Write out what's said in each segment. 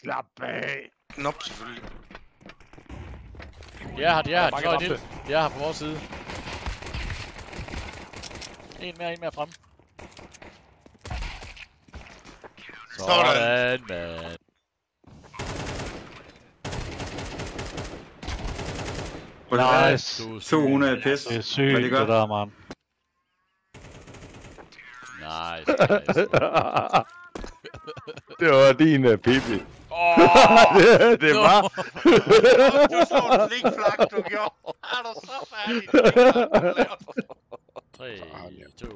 Slap af. Nop, selvfølgelig. De er her på vores side. En mere frem. Sådan, mand. Nice. 200 pis. Det er sygt, det der, mand. Nice. Det var din pipi. Det var. Du slog den flik-flak, du gjorde. Er du så færdig? 3, 2,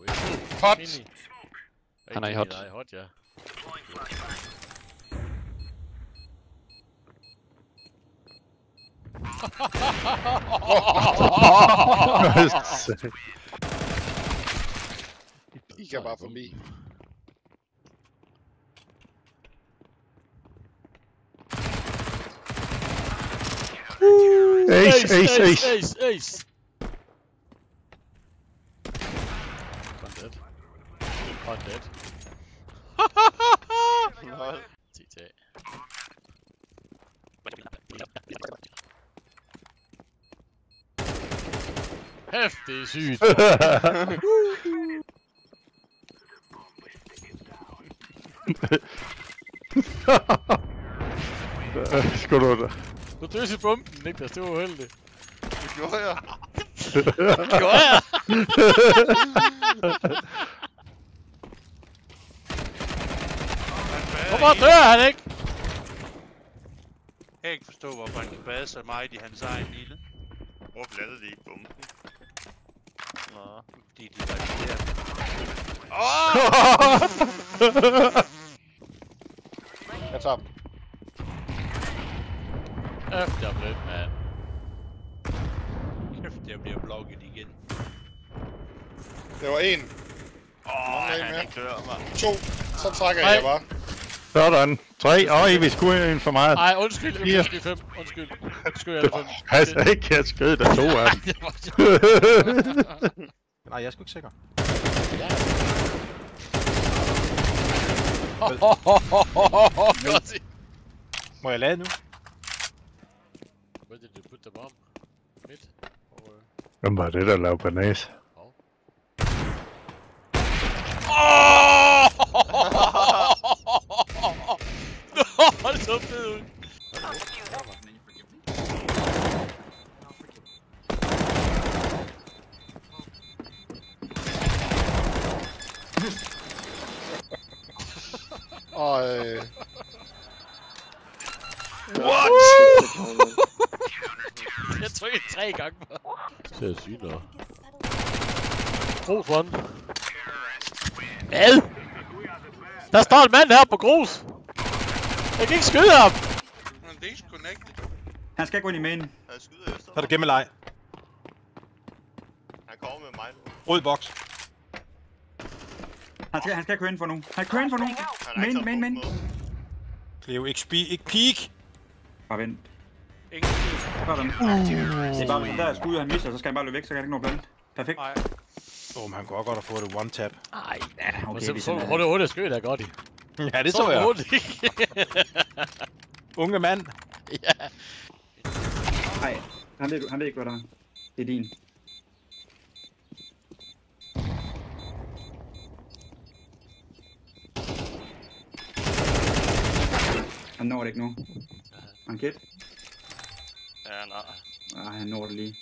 1. Hot! Han er i hot. Nej, hot, ja. De kan bare forbi. Ace. One dead. Lol. TT. Hæft, det er sygt. Skal du da? Du døs i bomben, Niklas. Det var uheldigt. Det gjorde jeg. Gjorde jeg? Hvorfor dør han ikke? Jeg kan ikke forstå, hvorfor han kan bade så meget i hans egen lille. Hvor blandede de i bomben? Nå, fordi de var der. Jeg tager dem. Kæft, jeg er blødt, mand. Kæft, jeg bliver blokket igen. Det var en. Han dør, mand. 2. Så trækker jeg bare. Sådan. 3. Vi skulle en for meget. Ej, undskyld, 5. Undskyld, jeg er 5. Pas ikke, jeg skød der 2 af dem. Nej, jeg er sgu ikke sikker. Må jeg lade nu? Where did you put the bomb? Mid? Hvem var det, der lavede banæs? Nå, det så fedt ud. What? Jeg trykkede 3 gange. Det er sygt nok. Grus one. Hvad? Der står en mand her på grus. Jeg kan ikke skyde ham. Men det er ikke connected. Han skal gå ind i main. Jeg skyder efter. Så er det gemmeleg. Han kommer med mig nu. Rød boks. Han skal køre ind for nu. Han kører ind for nu. Main. Cleo, ikke peek. Bare vent. Ingen tid. Sådan. Det er bare sådan der skud, han misser, så skal han bare løbe væk, så kan han ikke nå blandt. Perfekt. Nej. Men han kunne også godt have fået det one tap. Ej, Okay, vi så hurtigt skød der godt i. Ja, det så jeg. Unge mand. Ja. Nej, han ved ikke, hvad der er. Det er din. Han når det ikke nu. Han kæt. Ja, nej. Nej, han når det lige.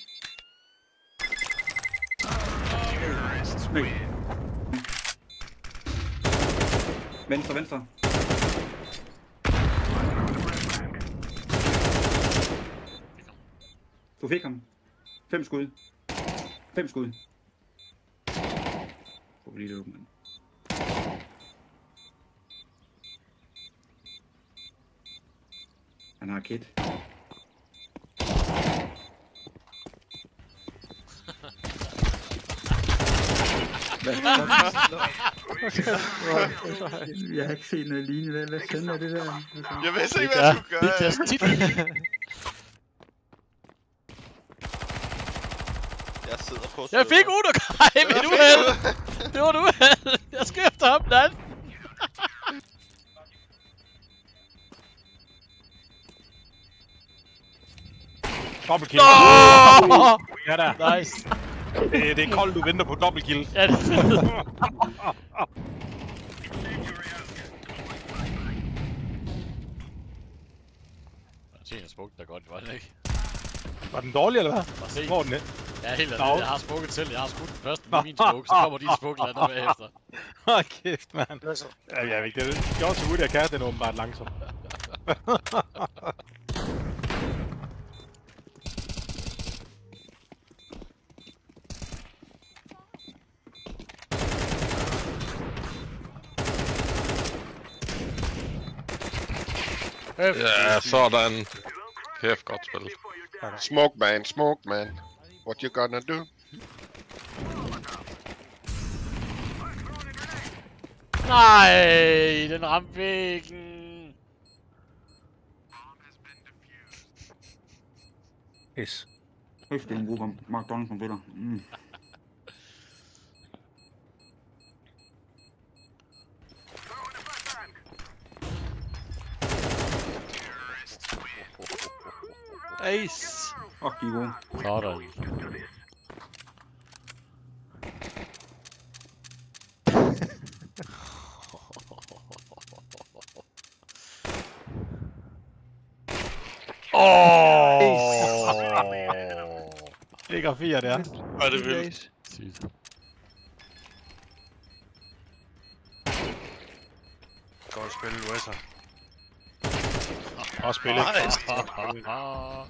Venstre. Du fik ham. 5 skud. 5 skud. Prøv lige det åbne. Han har kit. Jeg har ikke set noget lignende. Hvad fanden er det der? Jeg vidste ikke, hvad jeg skulle gøre. Jeg sidder på. Jeg fik Udokai med et uheld! Det var et uheld! Jeg skal efter ham den anden! Dobbeltkill. Nå! Ja da. Nice. Det er koldt, du venter på dobbeltkill. Ja, det er fedt. Jeg smukket der godt, var det ikke? Var den dårlig, eller hvad? Bare se. Hvor er den hen? Ja, helt Nå. ærligt. Jeg har smukket selv. Jeg har skudt den første med min smuk, så kommer din smuk lander bagefter. Hold kæft, mand. Ja, jeg ved ikke, det gjorde så ud, jeg kan. Den er åbenbart langsom. Ja, sådan. Kæft, godt spil. Smoke man. What you gonna do? Nej, den ramte væggen. Yes. Hæft, det er en gruppe om McDonald's som vinder. Ace. Åh, de er gode. Sådan. Ligger 4 der. Var det vildt. Sygt. Godt spille, Wesser. Også spillet.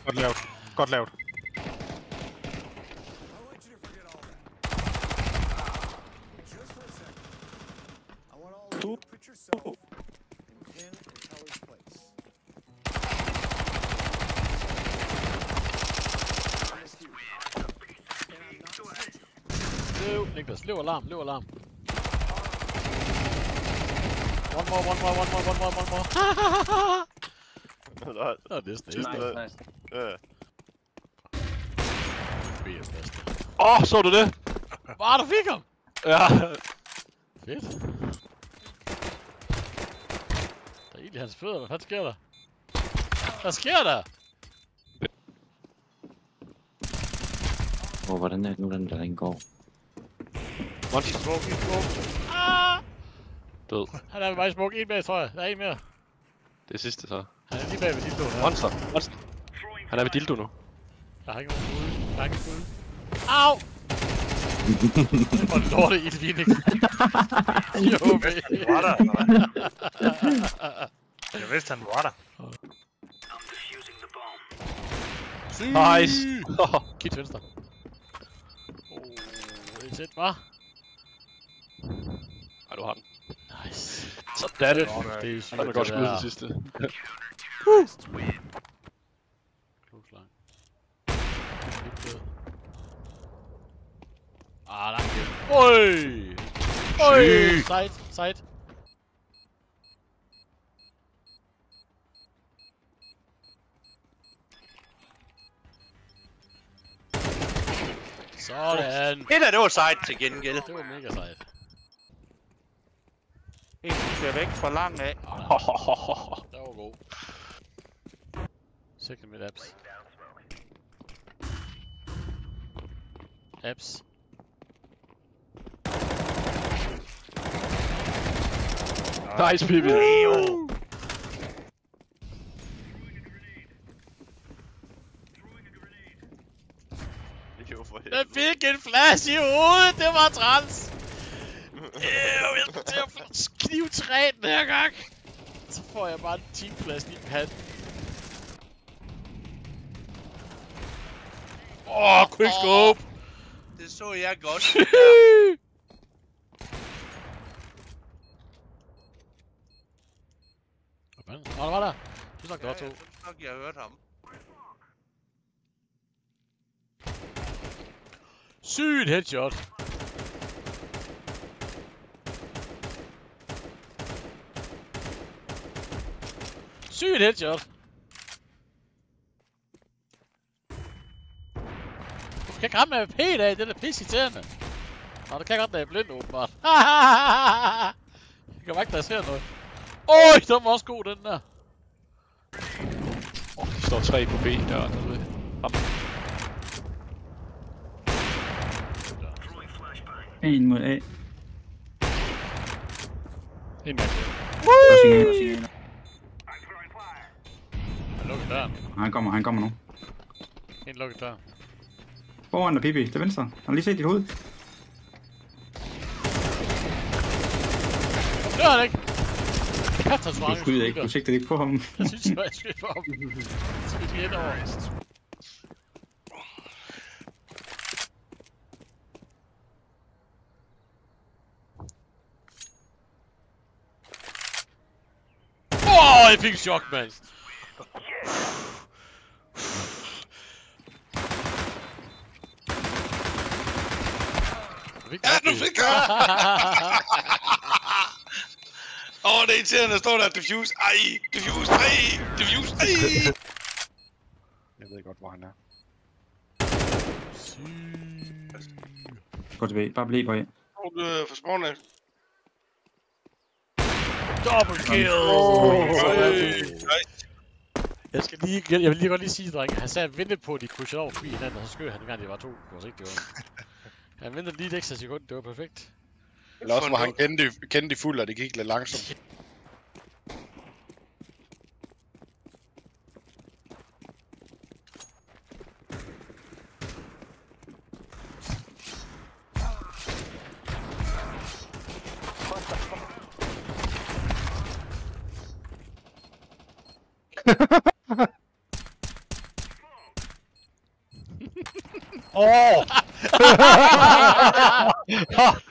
Godt lavet. Godt lavet. Niklas, løb alarm, løb alarm. One more. Det var næsten Nice. Åh, så du det? Bare du fik ham! Ja. Fedt. Der er ild i hans fødder, hvad fanden sker der? Hvad sker der? Hvordan er det nu, den der indgår? Monster. Smoke. Ah! Død. Han er ved mig i smoke. En bag, tror jeg. Der er en mere. Det er sidste så. Han er lige bag ved dildoen her. Monster. Han er ved dildo nu. Jeg har ikke nogen fugle. Jeg har ikke fugle. Au! Hvor lortet ildvinding. Jo, Var der? Jeg vidste, han var der. Nice. Kit venstre. Det er tæt, hva'? Ej, du har den. Nice. Sådan. Det er sygt, Han er godt skudt til sidste. Close line. Ah, langt hjem. Oj! Side. Sådan. Det var sejt til gengæld. Det var mega sejt. En ser væk for langt af. Det var god. Second mid apps. Apps. Nice, Pippi. Jeg fik en flash i hovedet, det var træls. Jeg skal til at knivtræ den her gang. Så får jeg bare en teamflash i panden. Quickscope! Det så jeg godt. Hvad fanden? Nå, der var der. Du sagde godt to. Jeg synes nok, jeg har hørt ham. Sygt headshot. Sygt headshot. Du kan ikke ramme med AP i dag, det er da pisse irriterende. Nå, det kan jeg godt, da jeg er blind åbenbart. Jeg kan bare ikke, da jeg ser noget. Den var også god, den der. Der står 3 på B der. En mod A. En mand til. Og signaler. Han lukker døren. Han kommer nu. En lukket dør. Foran der, Pippi. Til venstre. Han har lige set dit hoved. Døren ikke! Kæft, han Du skyder ikke. Du sigtede ikke på ham. Jeg synes, jeg skyder på ham. Så vi skal over. Jeg fik chok, mand. Ja, nu fik jeg! Det er irriterende, der står der diffuse. Diffuse. Jeg ved godt, hvor han er. Gå tilbage. Bare bliv på A. For spawnet. Double kill! Jeg vil lige godt sige, drenge. Han sagde, at vente på, at de krydsede over forbi hinanden, og så skød han en gang, de var to. Det var ikke, det var. Han ventede lige et ekstra sekund, det var perfekt. Eller også, hvor han kendte de fuld, og det gik lidt langsomt.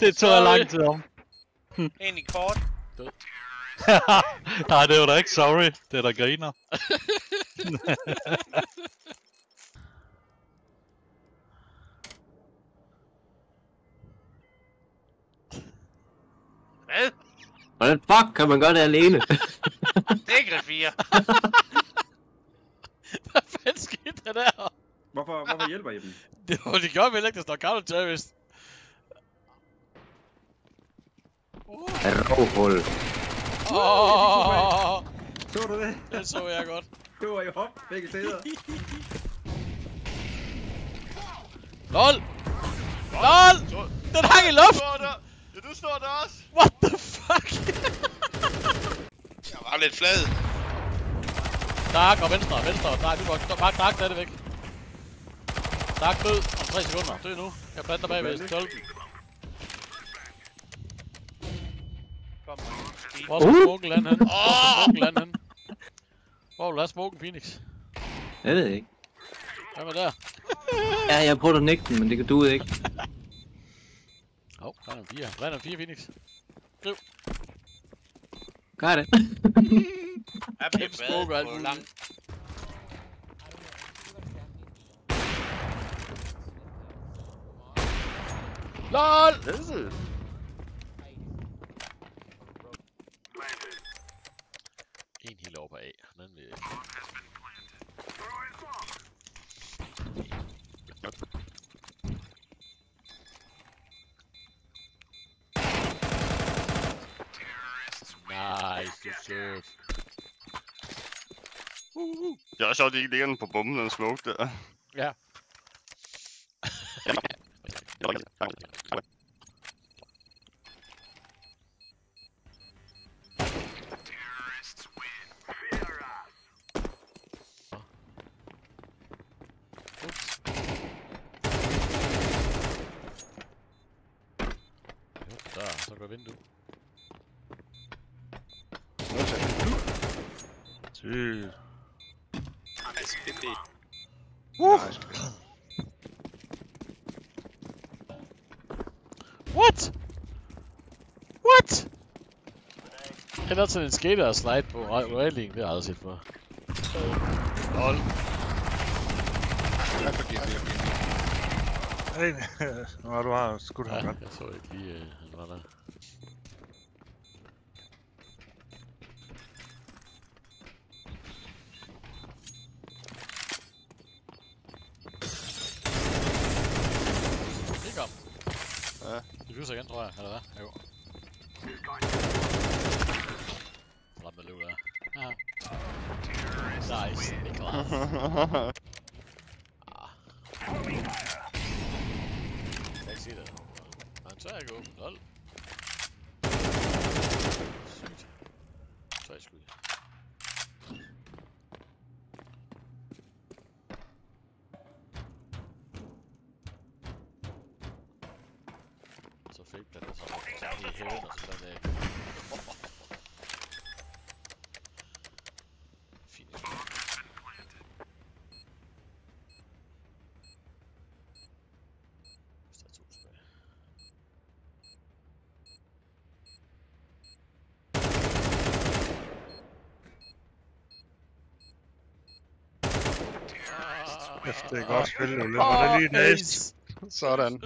Det tog jeg lang tid om. En i kort. Nej, det var da ikke sorry. Det er der griner. Hvad? Hvordan fuck kan man gøre det alene? Det er ikke 4. Hvad fanden skete der der? Hvorfor hjælper I dem? Det var de gør vel ikke, der står counter-terrorist. Rovhul. Så du det? Det så jeg godt. Du var i hop begge steder. LOL! LOL! Den hang i luften! Ja, du står der også. What the fuck? Jeg var lidt flad. Dark og venstre. Dark, du var Dark stadigvæk. Dark død om 3 sekunder. Død nu. Jeg planter bagved. 12. Hvor skal smoken lande hen? Hvor vil du have smoken, Phoenix? Jeg ved ikke. Hvad med der? Ja, jeg prøvede at nægte den, men det kan du ikke. Der er en 4. Der er en 4, Phoenix. Skriv. Gør det. Jeg bliver smoke og alt muligt. langt. LOL! En heal over på A. Den vil jeg ikke. Nice, du sød. Det er også sjovt, at de ikke ligger den på bomben, den smoke der. Ja. Der, så går vinduet. Sygt. What? What? Han har sådan en skater og slide på railingen, det har jeg aldrig set før. LOL. Nå, du har skudt ham Ja, godt. jeg så ikke lige, han var der. Kig op. Ja. Diffuser igen, tror jeg, eller hvad? Jo. Ramte løb der. Ja. Nice, det er klart. triplet, og så var det sådan i hævet, og så der. Fint. Hvis der er 2 tilbage. Det er godt spil, nu løber det lige næst. Sådan.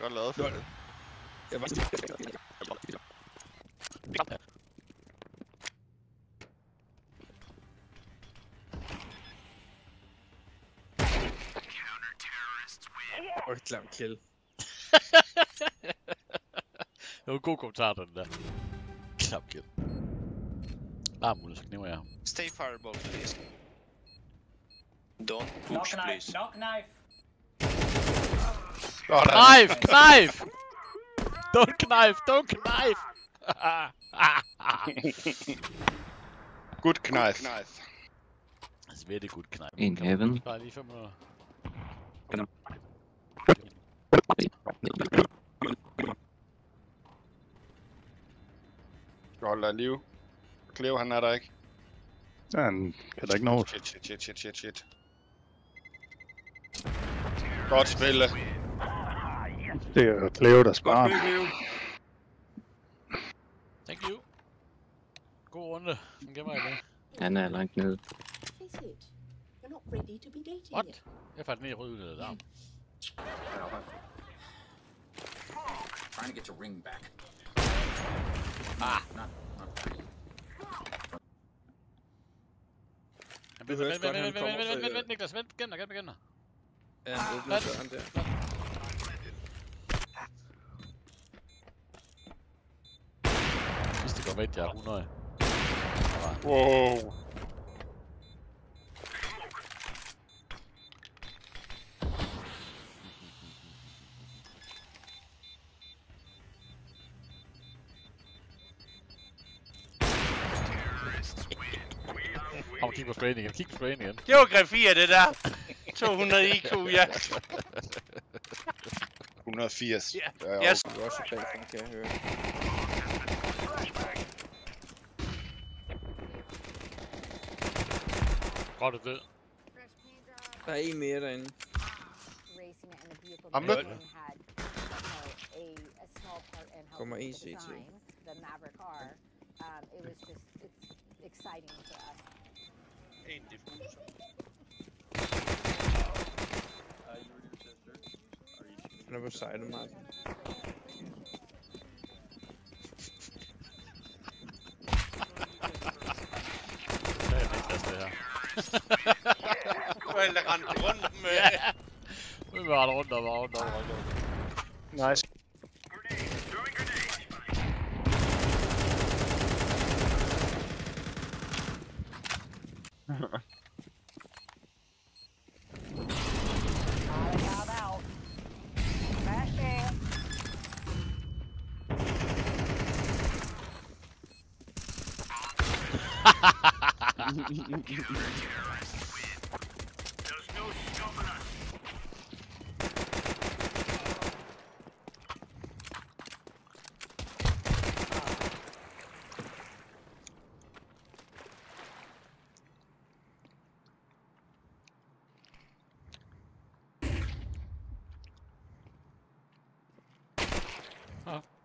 Godt lavet for det. Klam kill. Det var en god kommentar, den der. Klap kill. Bare muligt, så kniver jeg ham. Stay fireball, please. Don't push, please. Knock knife. Knife! Knife! Don't knife! Don't knife! Good knife. That's very good knife. In heaven. Bare lige 5 minutter. Godt lad liv. Cleo, han er der ikke. Han kan da ikke nå. Shit. Godt spille. Det er Cleo, der sparer. Godt spil, Cleo. Thank you. God runde. Den gemmer jeg lige. Han er langt nede. What? Jeg fandt den i rød der. Trying to get your ring back. Vent, Niklas, vent, gennem dig. Ja, han åbner døren der. Hvis det går væk, jeg er 100. Wow. Kig på sprayen igen. Geografi er det der. 200 IQ, ja. 180. Ja. Du er også bagfra, kan jeg høre. Godt at dø. Der er en mere derinde. I'm not. Kommer en CT. En diffuser. Han er på sejlet, Martin. Det er Niklas, det her. Du er alle rendt rundt med. Ja. Vi vil rende rundt og Nice.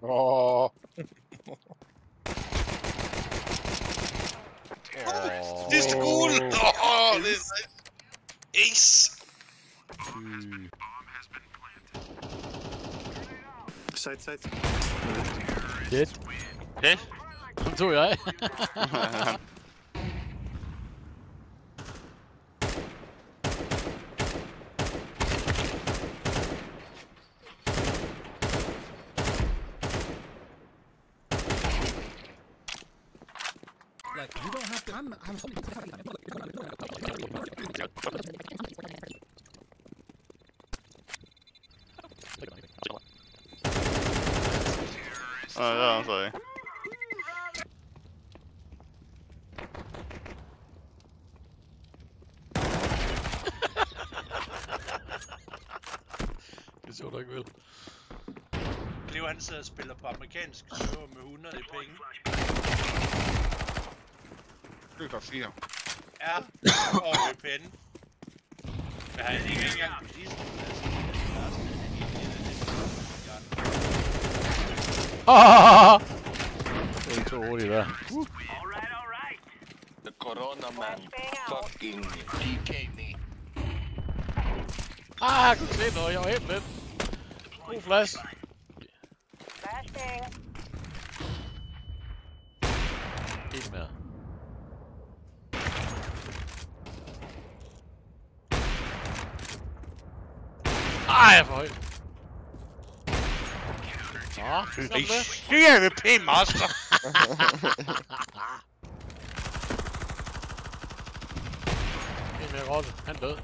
Oh. Det er cool! Åh, det er ace! Side. Fedt. Okay. Kom tog jeg. Like, you don't have to. I'm Oh, yeah, I'm sorry. Det så du ikke vel. Cleo han sidder og spiller på amerikansk server med 100 i penge. Det går 4. Ja, og VPN. Men han ikke engang på sidste plads. Det er ikke så hurtigt der. The Corona man fucking PK me. Ah, kunne se noget. Jeg var helt lidt. God flash. Helt mere. Ej, jeg er for højt. Nå, sådan det. Det er VP master. En mere rotte. Han er død.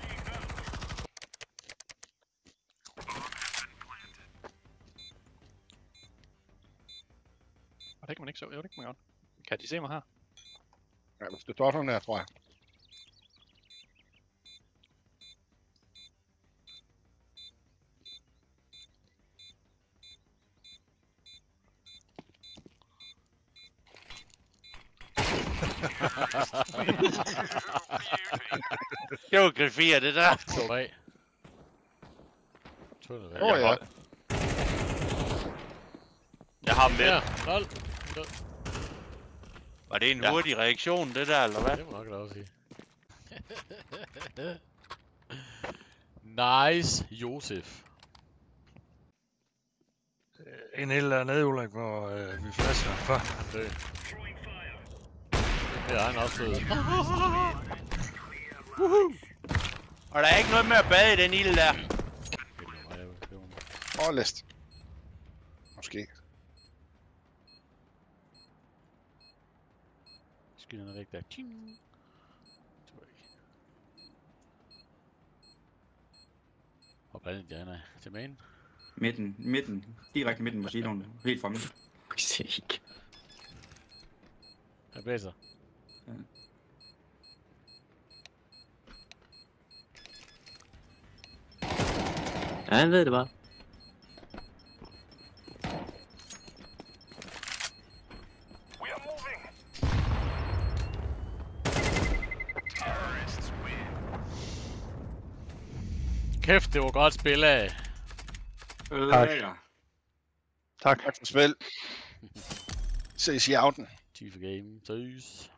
Og det kan man ikke så. Jo, det kan man godt. Kan de se mig her? Ja, hvis du dodger den her, tror jeg. Det var griffier, det der. Så af. Ja. Jeg har ham med. Ja, lol. Var det en hurtig reaktion, det der, eller hvad? Det må nok da også sige. Nice, Josef. En helt andet Ulrik, hvor vi flasher ham for. Det er han også død. Og der er ikke noget med at bade i den ild der. List. Måske. Skyder den væk der. Ting. Og blandt Diana til main. Midten. Direkte midten på siloen. Helt fremme. Præcis. Jeg blæser. Ja, han ved det bare. Kæft, det var godt spil af. Tak for spil. Ses i aften. Chief Game. Tøs.